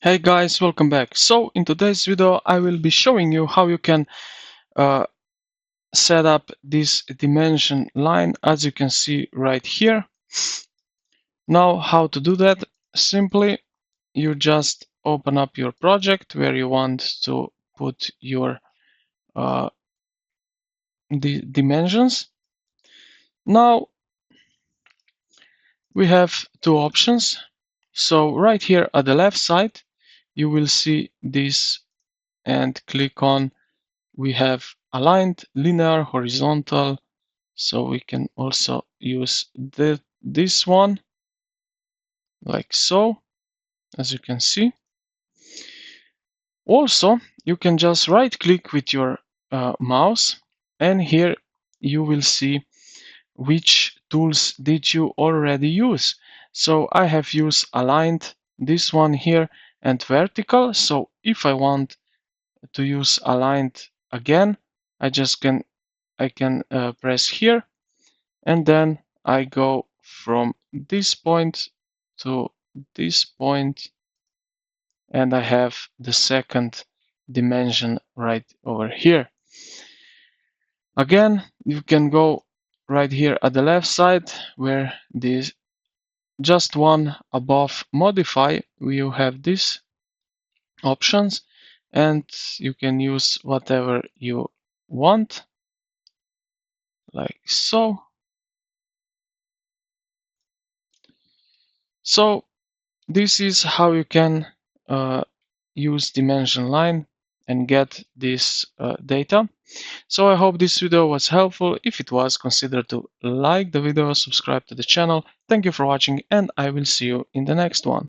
Hey guys, welcome back. So in today's video I will be showing you how you can uh, set up this dimension line, as you can see right here. Now how to do that? Simply you just open up your project where you want to put your uh, dimensions. Now we have two options. So right here at the left side you will see this, and click on, we have aligned, linear, horizontal. So we can also use this one like so, as you can see. Also, you can just right click with your mouse, and here you will see which tools did you already use. So I have used aligned, this one here, and vertical. So if I want to use aligned again, I can press here, and then I go from this point to this point, and I have the second dimension right over here. Again, you can go right here at the left side where this just one above modify, you have these options, and you can use whatever you want like so. So this is how you can use dimension line and get this data. So I hope this video was helpful. If it was, consider to like the video, subscribe to the channel. Thank you for watching, and I will see you in the next one.